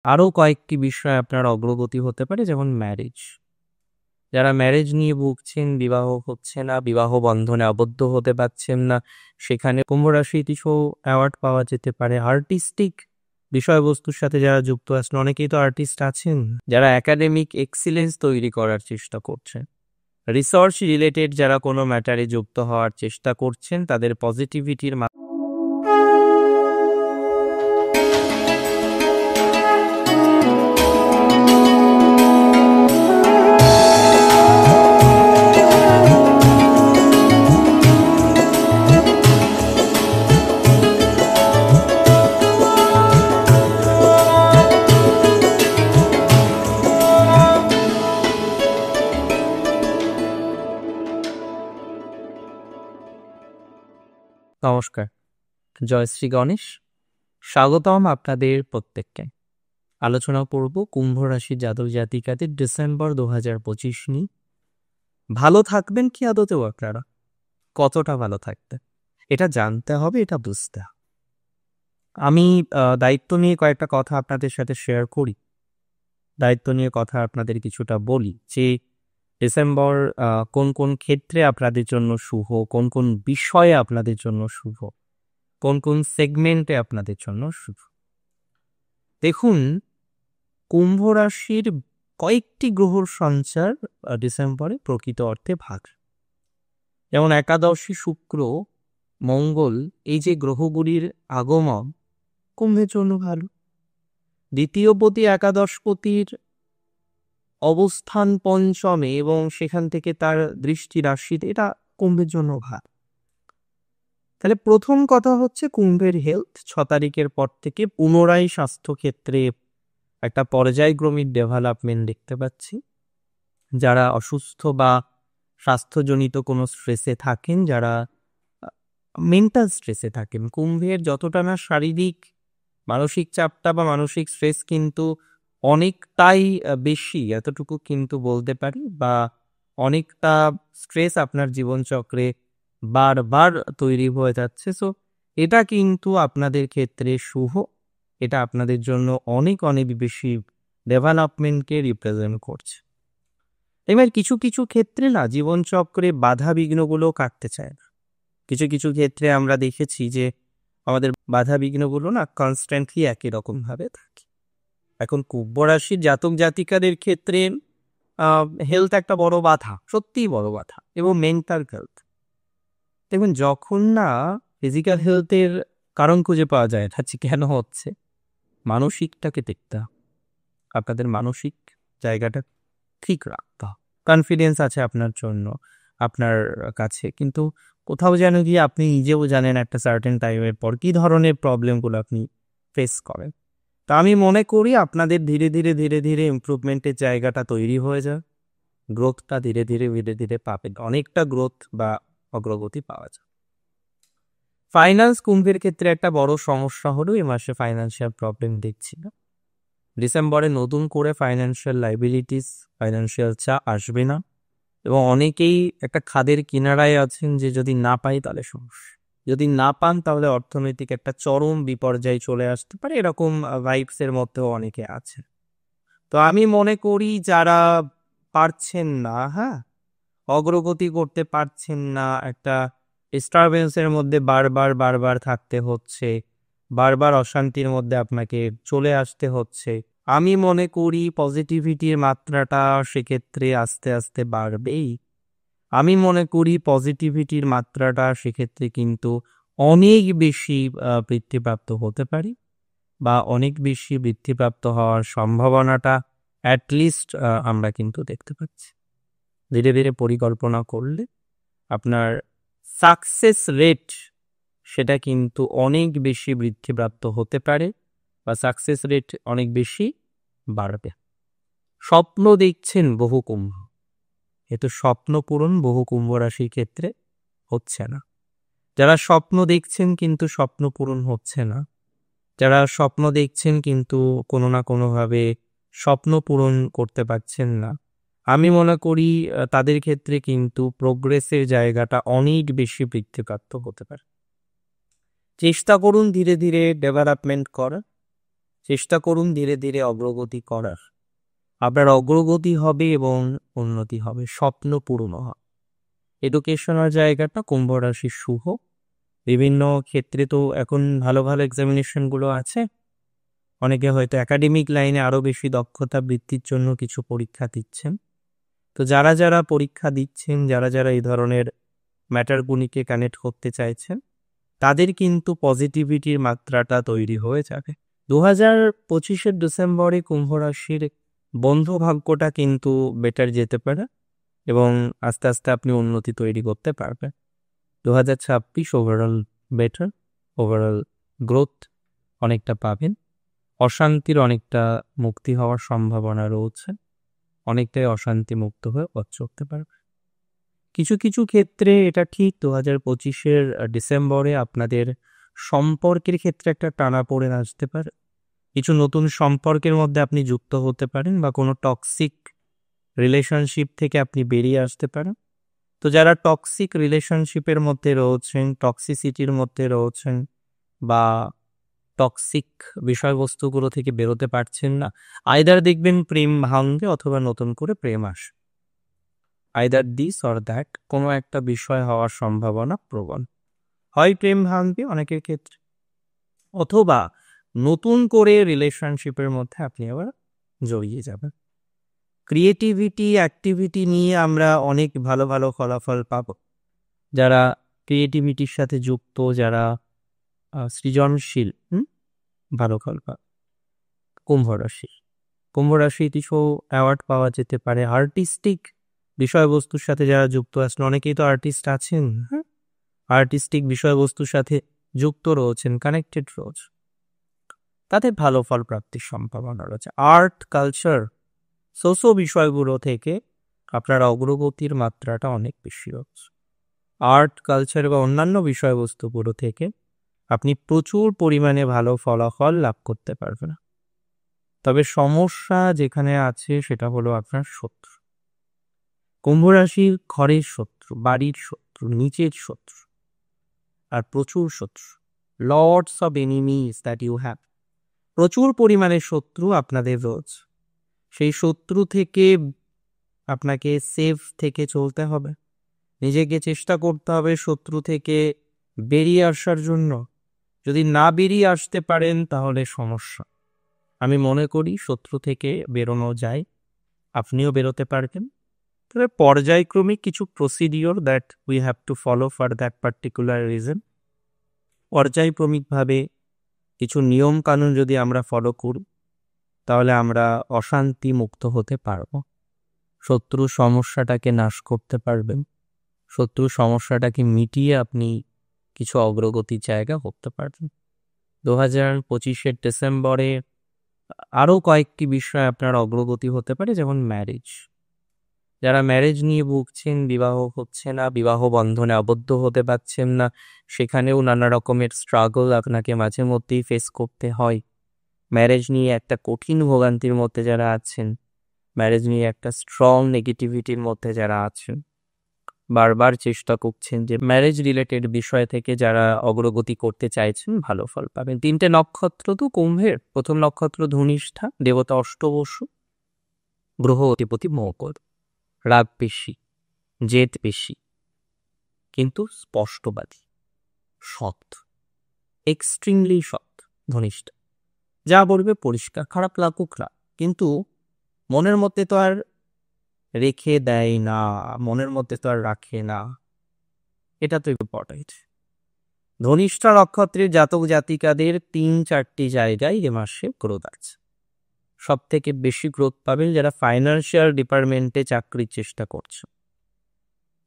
আরও কয়েকটি বিষয়ে আপনার অগ্রগতি হতে পারে, যেমন ম্যারেজ। যারা ম্যারেজ নিয়ে ভুগছেন, বিবাহ হচ্ছে না, বিবাহ বন্ধনে আবদ্ধ হতে পারছেন না, সেখানে কুম্ভ রাশি কিছু অ্যাওয়ার্ড পাওয়া যেতে পারে। আর্টিস্টিক বিষয়বস্তুর সাথে যারা যুক্ত আছেন, অনেকেই তো আর্টিস্ট আছেন, যারা একাডেমিক এক্সিলেন্স তৈরি করার চেষ্টা করছেন, রিসার্চ রিলেটেড যারা কোনো ম্যাটারে যুক্ত হওয়ার চেষ্টা করছেন, তাদের পজিটিভিটির নমস্কার, জয় শ্রী গণেশ। স্বাগতম আপনাদের প্রত্যেককে। আলোচনা করব কুম্ভ রাশির জাতক জাতিকাদের ডিসেম্বর 2025 নিয়ে। ভালো থাকবেন কি আদতেও আপনারা? কতটা ভালো থাকবেন এটা জানতে হবে, এটা বুঝতে হবে। আমি দায়িত্ব নিয়ে কয়েকটা কথা আপনাদের সাথে শেয়ার করি, দায়িত্ব নিয়ে কথা আপনাদের কিছুটা বলি যে ডিসেম্বর কোন কোন ক্ষেত্রে আপনাদের জন্য শুভ, কোন কোন বিষয়ে আপনাদের জন্য শুভ, কোন কোন সেগমেন্টে আপনাদের জন্য শুভ। দেখুন, কুম্ভ রাশির কয়েকটি গ্রহর সঞ্চার ডিসেম্বরে প্রকৃত অর্থে ভাগ। যেমন একাদশী শুক্র, মঙ্গল, এই যে গ্রহগুলির আগমন কুম্ভের জন্য ভালো। দ্বিতীয়পতি একাদশপতির অবস্থান পঞ্চমে এবং সেখান থেকে তার দৃষ্টি রাশিতে, এটা কুম্ভের জন্য ভালো। তাহলে প্রথম কথা হচ্ছে কুম্ভের হেলথ 6 তারিখের পর থেকে পুনরায় স্বাস্থ্যক্ষেত্রে একটা পর্যায়ক্রমিক ডেভেলপমেন্ট দেখতে পাচ্ছি। যারা অসুস্থ বা স্বাস্থ্যজনিত কোনো স্ট্রেসে থাকেন, যারা মেন্টাল স্ট্রেসে থাকেন, কুম্ভের যতটা না শারীরিক মানসিক চাপটা বা মানসিক স্ট্রেস কিন্তু অনেকটাই বেশি, এতটুকু কিন্তু বলতে পারি, বা অনেকটা স্ট্রেস আপনার জীবনচক্রে বারবার তৈরি হয়ে যাচ্ছে। সো এটা কিন্তু আপনাদের ক্ষেত্রে শুভ, এটা আপনাদের জন্য অনেক অনেক বেশি ডেভেলপমেন্টকে রিপ্রেজেন্ট করছে। এবার কিছু কিছু ক্ষেত্রে না জীবনচক্রে বাধা বিঘ্নগুলো কাটতে চায় না। কিছু কিছু ক্ষেত্রে আমরা দেখেছি যে আমাদের বাধা বিঘ্নগুলো না কনস্ট্যান্টলি একই রকম ভাবে থাকে। এখন কুম্ভ রাশির জাতক জাতিকাদের ক্ষেত্রে হেলথ একটা বড় বাধা, সত্যিই বড় বাধা, এবং মেন্টাল হেলথ। দেখুন, যখন না ফিজিক্যাল হেলথের কারণ খুঁজে পাওয়া যায় না যে কেন হচ্ছে, মানসিকটাকে দেখতে হবে। আপনাদের মানসিক জায়গাটা ঠিক রাখতে হবে। কনফিডেন্স আছে আপনার জন্য, আপনার কাছে, কিন্তু কোথাও যেন গিয়ে আপনি নিজেও জানেন একটা সার্টেন টাইমের পর কী ধরনের প্রবলেমগুলো আপনি ফেস করেন। তা আমি মনে করি আপনাদের ধীরে ধীরে ধীরে ধীরে ইমপ্রুভমেন্টের জায়গাটা তৈরি হয়ে যায়, গ্রোথটা ধীরে ধীরে ধীরে ধীরে পাবেন, অনেকটা গ্রোথ বা অগ্রগতি পাওয়া যায়। ফাইন্যান্স কুম্ভের ক্ষেত্রে একটা বড় সমস্যা হলো এই মাসে ফাইন্যান্সিয়াল প্রবলেম দেখছি না। ডিসেম্বরে নতুন করে ফাইন্যান্সিয়াল লাইবিলিটিস, ফাইন্যান্সিয়াল চাপ আসবে না, এবং অনেকেই একটা খাদের কিনারায় আছেন যে যদি না পাই তাহলে সমস্যা, যদি না পান তাহলে অর্থনৈতিক একটা চরম বিপর্যয় চলে আসতে পারে, এরকম ভাইবসের মধ্যেও অনেকে আছে। তো আমি মনে করি যারা পারছেন না, অগ্রগতি করতে পারছেন না, একটা ডিস্টারবেন্সের মধ্যে বারবার বারবার থাকতে হচ্ছে, বারবার অশান্তির মধ্যে আপনাকে চলে আসতে হচ্ছে, আমি মনে করি পজিটিভিটির মাত্রাটা সেক্ষেত্রে আস্তে আস্তে বাড়বেই। আমি মনে করি পজিটিভিটির মাত্রাটা সেক্ষেত্রে কিন্তু অনেক বেশি বৃদ্ধিপ্রাপ্ত হতে পারে, বা অনেক বেশি বৃদ্ধিপ্রাপ্ত হওয়ার সম্ভাবনাটা অ্যাটলিস্ট আমরা কিন্তু দেখতে পাচ্ছি। ধীরে ধীরে পরিকল্পনা করলে আপনার সাকসেস রেট সেটা কিন্তু অনেক বেশি বৃদ্ধিপ্রাপ্ত হতে পারে, বা সাকসেস রেট অনেক বেশি বাড়বে। স্বপ্ন দেখছেন বহু কুম্ভ, এতো স্বপ্ন পূরণ বহু কুম্ভ রাশির ক্ষেত্রে হচ্ছে না। যারা স্বপ্ন দেখছেন কিন্তু স্বপ্ন পূরণ হচ্ছে না, যারা স্বপ্ন দেখছেন কিন্তু কোনো না কোনোভাবে স্বপ্ন পূরণ করতে পারছেন না, আমি মনে করি তাদের ক্ষেত্রে কিন্তু প্রোগ্রেসের জায়গাটা অনেক বেশি বৃদ্ধিপ্রাপ্ত হতে পারে। চেষ্টা করুন ধীরে ধীরে ডেভেলপমেন্ট করার, চেষ্টা করুন ধীরে ধীরে অগ্রগতি করার। আপনার অগ্রগতি হবে এবং উন্নতি হবে, স্বপ্ন পূরণ হবে। এডুকেশনাল জায়গাটা কুম্ভ রাশির শুভ। বিভিন্ন ক্ষেত্রে তো এখন ভালো ভালো এক্সামিনেশনগুলো আছে। অনেকে হয়তো একাডেমিক লাইনে আরও বেশি দক্ষতা বৃদ্ধির জন্য কিছু পরীক্ষা দিচ্ছেন। তো যারা যারা পরীক্ষা দিচ্ছেন, যারা যারা এই ধরনের ম্যাটারগুলিকে কানেক্ট করতে চাইছেন, তাদের কিন্তু পজিটিভিটির মাত্রাটা তৈরি হয়ে যাবে। 2025 ডিসেম্বরে কুম্ভ রাশির বন্ধু ভাগ্যটা কিন্তু বেটার যেতে পারে এবং আস্তে আস্তে আপনি উন্নতি তৈরি করতে পারবেন। 2026 ওভারঅল বেটার, ওভারঅল গ্রোথ অনেকটা পাবেন। অশান্তির অনেকটা মুক্তি হওয়ার সম্ভাবনা রয়েছে, অনেকটাই অশান্তি মুক্ত হয়ে পথ চলতে পারবে। কিছু কিছু ক্ষেত্রে এটা ঠিক 2025 ডিসেম্বরে আপনাদের সম্পর্কের ক্ষেত্রে একটা টানাপোড়েন আসতে পারে। কিছু নতুন সম্পর্কের মধ্যে আপনি যুক্ত হতে পারেন বা কোনো টক্সিক রিলেশনশিপ থেকে আপনি বেরিয়ে আসতে পারেন। তো যারা টক্সিক রিলেশনশিপের মধ্যে রয়েছেন, টক্সিসিটির মধ্যে রয়েছেন বা টক্সিক বিষয়বস্তুগুলো থেকে বেরোতে পারছেন না, আইদার দেখবেন প্রেম ভাঙবে অথবা নতুন করে প্রেম আসে। আইদার দিস অর দ্যাট, কোনো একটা বিষয় হওয়ার সম্ভাবনা প্রবল। হয় প্রেম ভাঙবে অনেকের ক্ষেত্রে, অথবা নতুন করে রিলেশনশিপের মধ্যে আপনি আবার জড়িয়ে যাবেন। ক্রিয়েটিভিটি অ্যাক্টিভিটি নিয়ে আমরা অনেক ভালো ভালো ফলাফল পাব। যারা ক্রিয়েটিভিটির সাথে যুক্ত, যারা সৃজনশীল, ভালো ফল পাবে। কুম্ভ রাশি কিছু অ্যাওয়ার্ড পাওয়া যেতে পারে। আর্টিস্টিক বিষয়বস্তুর সাথে যারা যুক্ত আছেন, অনেকেই তো আর্টিস্ট আছেন, আর্টিস্টিক বিষয়বস্তুর সাথে যুক্ত রয়েছেন, কানেক্টেড রয়েছে, তাদের ভালো ফল প্রাপ্তির সম্ভাবনা রয়েছে। আর্ট কালচার বিষয়গুলো থেকে আপনার অগ্রগতির মাত্রাটা অনেক বেশি রয়েছে। আর্ট কালচার বা অন্যান্য বিষয়বস্তুগুলো থেকে আপনি প্রচুর পরিমাণে ভালো ফলাফল লাভ করতে পারবেন। তবে সমস্যা যেখানে আছে সেটা হলো আপনার শত্রু। কুম্ভ রাশির ঘরের শত্রু, বাড়ির শত্রু, নিচের শত্রু, আর প্রচুর শত্রু। Lots of enemies that you have. প্রচুর পরিমাণে শত্রু আপনাদের রয়েছে। সেই শত্রু থেকে আপনাকে সেফ থেকে চলতে হবে, নিজেকে চেষ্টা করতে হবে শত্রু থেকে বেরিয়ে আসার জন্য। যদি না বেরিয়ে আসতে পারেন তাহলে সমস্যা। আমি মনে করি শত্রু থেকে বেরোনো যায়, আপনিও বেরোতে পারবেন। তবে পর্যায়ক্রমিক কিছু procedure that we have to follow for that particular reason. পর্যায়ক্রমিকভাবে কিছু নিয়ম কানুন যদি আমরা ফলো করি তাহলে আমরা অশান্তি মুক্ত হতে পারব। শত্রু সমস্যাটাকে নাশ করতে পারবেন, শত্রু সমস্যাটাকে মিটিয়ে আপনি কিছু অগ্রগতির জায়গা করতে পারবেন। 2025 ডিসেম্বরে আরও কয়েকটি বিষয় আপনার অগ্রগতি হতে পারে, যেমন ম্যারেজ। যারা ম্যারেজ নিয়ে ভুগছেন, বিবাহ হচ্ছে না, বিবাহ বন্ধনে আবদ্ধ হতে পারছেন না, সেখানেও নানা রকমের স্ট্রাগল আপনাকে মাঝে মধ্যেই ফেস করতে হয়। ম্যারেজ নিয়ে একটা কঠিন ভোগান্তির মধ্যে যারা আছেন, ম্যারেজ নিয়ে একটা স্ট্রং নেগেটিভিটির মধ্যে যারা আছেন, বারবার চেষ্টা করছেন যে ম্যারেজ রিলেটেড বিষয় থেকে যারা অগ্রগতি করতে চাইছেন, ভালো ফল পাবেন। 3টে নক্ষত্র তো কুম্ভের। প্রথম নক্ষত্র ধনিষ্ঠা, দেবতা অষ্টবসু, গ্রহ অধিপতি মকর। রাগ বেশি, জেদ বেশি, কিন্তু স্পষ্টবাদী, সৎ, এক্সট্রিমলি সৎ ধনিষ্ঠা। যা বলবে পরিষ্কার, খারাপ লাগুক না, কিন্তু মনের মধ্যে তো আর রেখে দেয় না, মনের মধ্যে তো আর রাখে না। এটা তো ইম্পর্টেন্ট। ধনিষ্ঠা নক্ষত্রের জাতক জাতিকাদের 3-4টি জায়গায় এ মাসে গ্রোথ আছে। সব থেকে বেশি গ্রোথ পাবেন যারা ফাইন্যান্সিয়াল ডিপার্টমেন্টে চাকরির চেষ্টা করছে,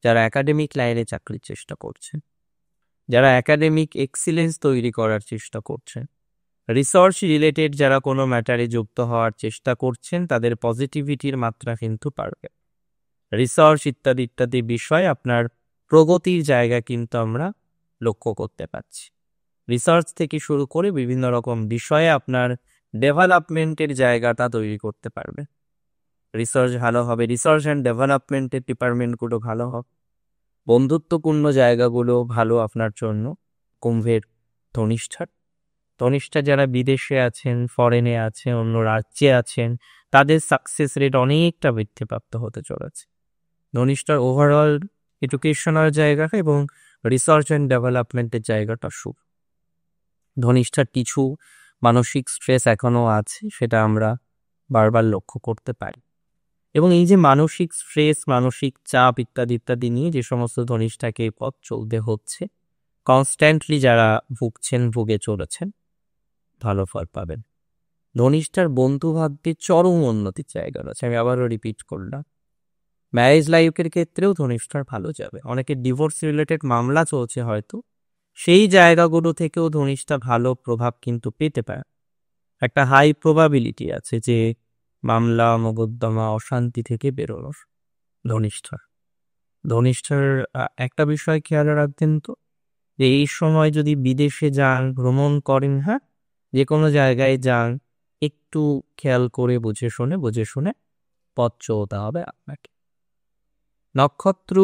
যারা একাডেমিক লাইনে চাকরির চেষ্টা করছেন, যারা একাডেমিক এক্সিলেন্স তৈরি করার চেষ্টা করছেন, রিসার্চ রিলেটেড যারা কোনো ম্যাটারে যুক্ত হওয়ার চেষ্টা করছেন, তাদের পজিটিভিটির মাত্রা কিন্তু বাড়বে। রিসার্চ ইত্যাদি ইত্যাদি বিষয় আপনার প্রগতির জায়গা কিন্তু আমরা লক্ষ্য করতে পারছি। রিসার্চ থেকে শুরু করে বিভিন্ন রকম বিষয়ে আপনার ডেভেলপমেন্টের জায়গাটা তৈরি করতে পারবে। রিসার্চ ভালো হবে, রিসার্চ অ্যান্ড ডেভেলপমেন্টের ডিপার্টমেন্টগুলো ভালো হবে, বন্ধুত্বপূর্ণ জায়গাগুলো ভালো আপনার জন্য কুম্ভের ধনিষ্ঠার। তো ধনিষ্ঠা যারা বিদেশে আছেন, ফরেনে আছেন, অন্য রাজ্যে আছেন, তাদের সাকসেস রেট অনেকটা বৃদ্ধিপ্রাপ্ত হতে চলেছে। ধনিষ্ঠার ওভারঅল এডুকেশনাল জায়গাটা এবং রিসার্চ অ্যান্ড ডেভেলপমেন্টের জায়গাটা শুভ। ধনিষ্ঠার কিছু মানসিক স্ট্রেস এখনও আছে, সেটা আমরা বারবার লক্ষ্য করতে পারি। এবং এই যে মানসিক স্ট্রেস, মানসিক চাপ ইত্যাদি ইত্যাদি নিয়ে যে সমস্ত ধনিষ্ঠাকে পথ চলতে হচ্ছে, কনস্ট্যান্টলি যারা ভুগে চলেছেন, ভালো ফল পাবেন। ধনিষ্ঠার বন্ধু ভাগ্যে চরম উন্নতির জায়গা রয়েছে। আমি আবারও রিপিট করলাম, ম্যারেজ লাইফের ক্ষেত্রেও ধনিষ্ঠার ভালো যাবে। অনেকে ডিভোর্স রিলেটেড মামলা চলছে হয়তো, সেই জায়গাগুলো থেকেও ধনিষ্ঠা ভালো প্রভাব কিন্তু পেতে পারে। একটা হাই প্রবাবিলিটি আছে যে মামলা, মোকদ্দমা, অশান্তি থেকে বেরোনোর। ধনিষ্ঠার একটা বিষয় খেয়াল রাখবেন তো, যে এই সময় যদি বিদেশে যান, ভ্রমণ করেন, হ্যাঁ, যে কোনো জায়গায় যান, একটু খেয়াল করে বুঝে শুনে পথ চলতে হবে আপনাকে। নক্ষত্র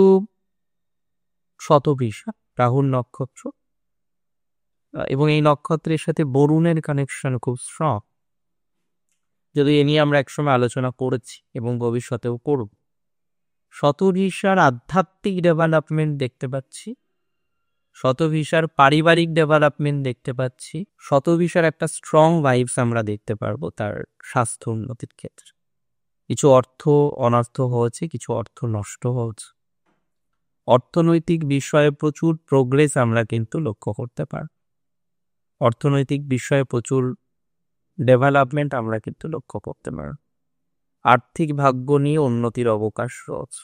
শতভিষা, রাহুল নক্ষত্র, এবং এই নক্ষত্রের সাথে বরুণের কানেকশন খুব স্ট্রং। যদি এ নিয়ে আমরা একসময় আলোচনা করেছি এবং ভবিষ্যতেও করব। শতভিষার আধ্যাত্মিক ডেভেলপমেন্ট দেখতে পাচ্ছি, শতভিষার পারিবারিক ডেভেলপমেন্ট দেখতে পাচ্ছি, শতভিষার একটা স্ট্রং ভাইবস আমরা দেখতে পারবো তার স্বাস্থ্য উন্নতির ক্ষেত্রে। কিছু অর্থ অনর্থ হয়েছে, কিছু অর্থ নষ্ট হয়েছে। অর্থনৈতিক বিষয়ে প্রচুর প্রোগ্রেস আমরা কিন্তু লক্ষ্য করতে পারব। অর্থনৈতিক বিষয়ে প্রচুর ডেভেলপমেন্ট আমরা কিন্তু লক্ষ্য করতে পারব। আর্থিক ভাগ্য নিয়ে উন্নতির অবকাশ রয়েছে,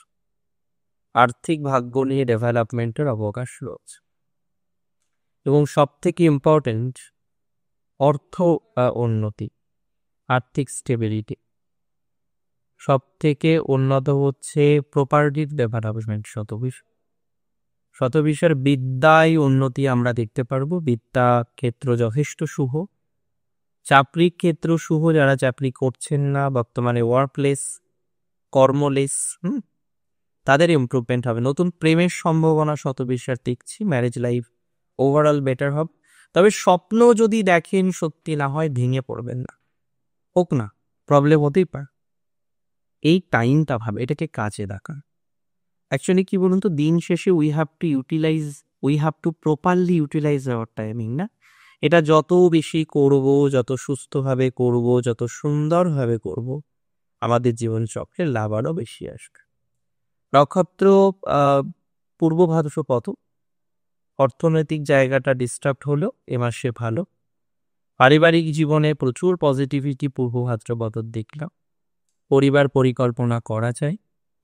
আর্থিক ভাগ্য নিয়ে ডেভেলপমেন্টের অবকাশ রয়েছে। এবং সব থেকে ইম্পর্টেন্ট, অর্থ উন্নতি, আর্থিক স্টেবিলিটি। সব থেকে উন্নত হচ্ছে প্রপার্টির ডেভেলপমেন্ট। শতভিষার বিদ্যায় উন্নতি আমরা দেখতে পারবো। বিদ্যা ক্ষেত্র যথেষ্ট শুভ, চাকরির ক্ষেত্র শুভ। যারা চাকরি করছেন না, বর্তমানে ওয়ার্কলেস, কর্মলেস, তাদের ইমপ্রুভমেন্ট হবে। নতুন প্রেমের সম্ভাবনা শতভিষার দেখছি। ম্যারেজ লাইফ ওভারঅল বেটার হবে। তবে স্বপ্ন যদি দেখেন সত্যি না হয়, ভেঙে পড়বেন না, হোক না, প্রবলেম হতেই পারে। এই টাইমটা ভাবে, এটাকে কাজে দেখা। অ্যাকচুয়ালি কি বলুন তো, দিন শেষে we have to properly utilize our timing, না? এটা যত বেশি করব, যত সুস্থভাবে করব, যত সুন্দরভাবে করব, আমাদের জীবন চক্রের লাভ আরও বেশি আসবে। নক্ষত্র পূর্ব ভাদ্রপদ, অর্থনৈতিক জায়গাটা ডিস্টার্ব হলো এ মাসে ভালো। পারিবারিক জীবনে প্রচুর পজিটিভিটি পূর্ব ভাদ্রপদ দেখলাম। পরিবার পরিকল্পনা করা যায়।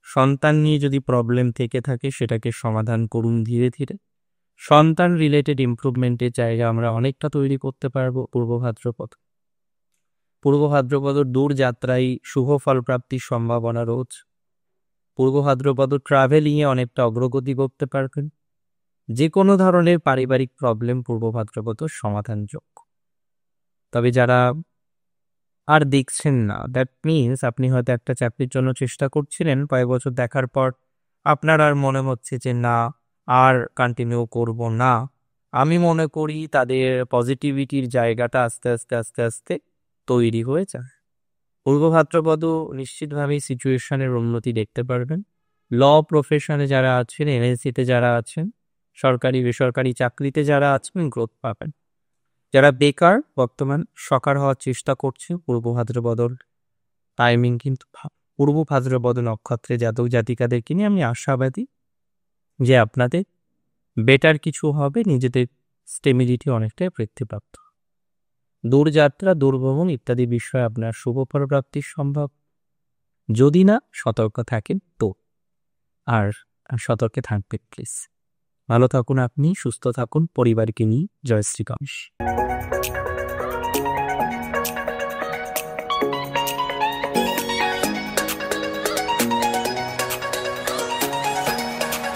সন্তান নিয়ে যদি প্রবলেম থেকে থাকে সেটাকে সমাধান করুন ধীরে ধীরে। সন্তান রিলেটেড ইমপ্রুভমেন্টের জায়গা আমরা অনেকটা তৈরি করতে পারবো পূর্ব ভাদ্রপদ দূর যাত্রায় শুভ ফল প্রাপ্তির সম্ভাবনা রয়েছে। পূর্ব ভাদ্রপদ ট্রাভেলিংয়ে অনেকটা অগ্রগতি করতে পারবেন। যে কোনো ধরনের পারিবারিক প্রবলেম পূর্ব ভাদ্রপদ সমাধানযোগ্য। তবে যারা আর দেখছেন না, দ্যাট মিনস আপনি হয়তো একটা চাকরির জন্য চেষ্টা করছিলেন, কয়েক বছর দেখার পর আপনার আর মনে হচ্ছে যে না, আর কন্টিনিউ করব না। আমি মনে করি তাদের পজিটিভিটির জায়গাটা আস্তে আস্তে আস্তে আস্তে তৈরি হয়ে যায়। পূর্ব ভাদ্রপদ নিশ্চিতভাবেই সিচুয়েশনের উন্নতি দেখতে পারবেন। ল প্রফেশনে যারা আছেন, এনএলসিতে যারা আছেন, সরকারি বেসরকারি চাকরিতে যারা আছেন, গ্রোথ পাবেন। যারা বেকার, বর্তমান সকার হওয়ার চেষ্টা করছে, পূর্ব ভাদ্রপদর টাইমিং কিন্তু পূর্ব ভাদ্রপদ নক্ষত্রে জাতক জাতিকাদেরকে নিয়ে আমি আশাবাদী যে আপনাদের বেটার কিছু হবে, নিজেদের স্টেবিলিটি অনেকটাই বৃদ্ধিপ্রাপ্ত। দূরযাত্রা, দূরভ্রমণ ইত্যাদি বিষয়ে আপনার শুভ ফল প্রাপ্তির সম্ভব, যদি না সতর্ক থাকেন তো। আর সতর্কে থাকবেন প্লিজ। ভালো থাকুন আপনি, সুস্থ থাকুন পরিবারকে নিয়ে। জয় শ্রী গণেশ।